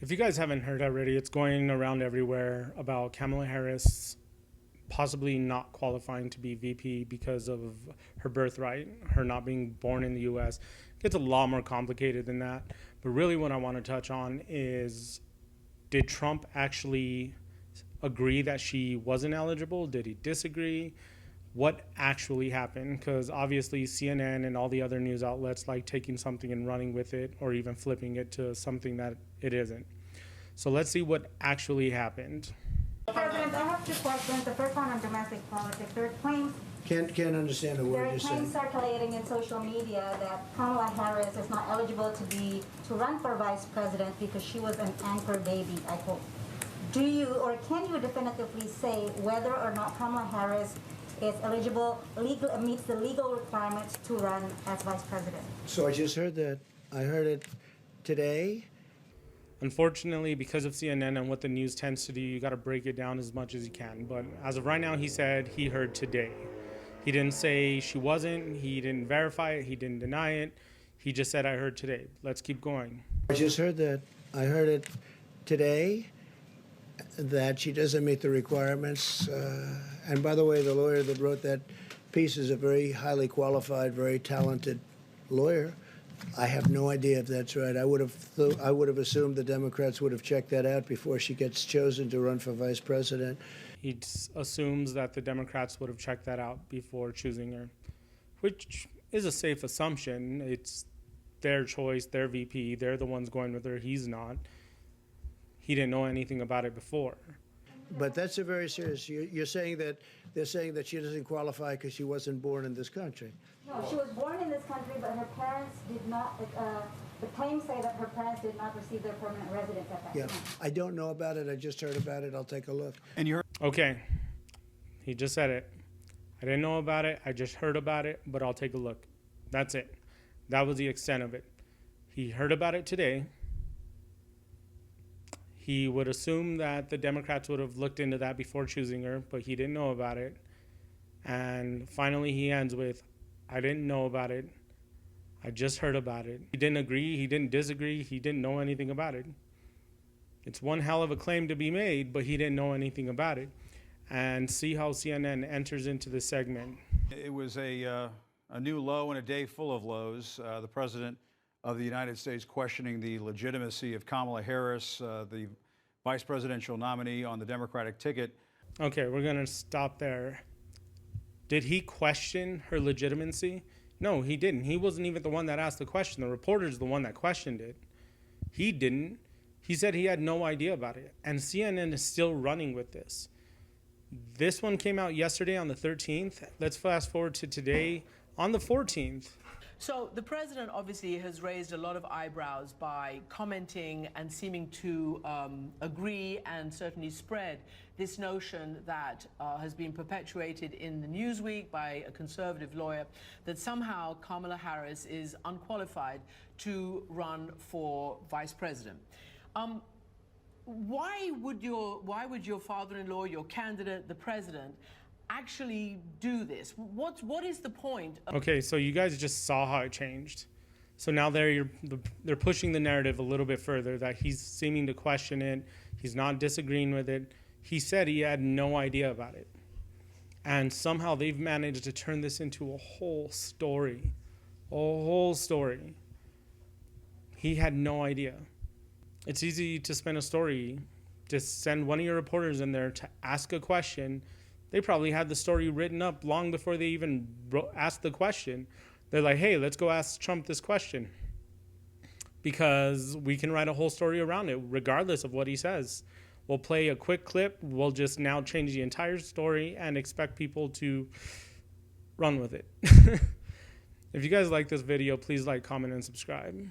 If you guys haven't heard already, it's going around everywhere about Kamala Harris possibly not qualifying to be VP because of her birthright, her not being born in the US. It gets a lot more complicated than that. But really what I want to touch on is, did Trump actually agree that she wasn't eligible? Did he disagree? What actually happened? Because obviously CNN and all the other news outlets like taking something and running with it, or even flipping it to something that it isn't. So let's see what actually happened. President, I have two questions. The first one on domestic politics. There are claims. Can't understand a word you're saying. There are claims circulating in social media that Kamala Harris is not eligible to run for vice president because she was an anchor baby, I quote. Do you or can you definitively say whether or not Kamala Harris is eligible, meets the legal requirements to run as vice president? So I just heard that. I heard it today. Unfortunately, because of CNN and what the news tends to do, you got to break it down as much as you can. But as of right now, he said he heard today. He didn't say she wasn't. He didn't verify it. He didn't deny it. He just said, I heard today. Let's keep going. I just heard that. I heard it today that she doesn't meet the requirements. And by the way, the lawyer that wrote that piece is a very highly qualified, very talented lawyer. I have no idea if that's right. I would have assumed the Democrats would have checked that out before she gets chosen to run for vice president. He assumes that the Democrats would have checked that out before choosing her, which is a safe assumption. It's their choice, their VP. They're the ones going with her. He's not. He didn't know anything about it before. But that's a very serious. You're saying that they're saying that she doesn't qualify because she wasn't born in this country. No, she was born in this country, but her parents did not. The claims say that her parents did not receive their permanent residence at that time. I don't know about it. I just heard about it. I'll take a look. And you're Okay. He just said it. I didn't know about it. I just heard about it, but I'll take a look. That's it. That was the extent of it. He heard about it today. He would assume that the Democrats would have looked into that before choosing her, but he didn't know about it. And finally he ends with, I didn't know about it. I just heard about it. He didn't agree. He didn't disagree. He didn't know anything about it. It's one hell of a claim to be made, but he didn't know anything about it. And see how CNN enters into the segment. It was a new low and a day full of lows. The president of the United States questioning the legitimacy of Kamala Harris, the vice presidential nominee on the Democratic ticket. Okay, we're going to stop there. Did he question her legitimacy? No, he didn't. He wasn't even the one that asked the question. The reporter's the one that questioned it. He didn't. He said he had no idea about it. And CNN is still running with this. This one came out yesterday on the 13th. Let's fast forward to today on the 14th. So the president obviously has raised a lot of eyebrows by commenting and seeming to agree and certainly spread this notion that has been perpetuated in the Newsweek by a conservative lawyer that somehow Kamala Harris is unqualified to run for vice president. Why would your father-in-law, your candidate, the president, actually do this? What is the point? Okay, so you guys just saw how it changed. So now they're pushing the narrative a little bit further, that he's seeming to question it. He's not disagreeing with it. He said he had no idea about it. And somehow they've managed to turn this into a whole story. A whole story. He had no idea. It's easy to spin a story. Just send one of your reporters in there to ask a question. They probably had the story written up long before they even asked the question. They're like, hey, let's go ask Trump this question, because we can write a whole story around it regardless of what he says. We'll play a quick clip. We'll just now change the entire story and expect people to run with it. If you guys like this video, please like, comment, and subscribe.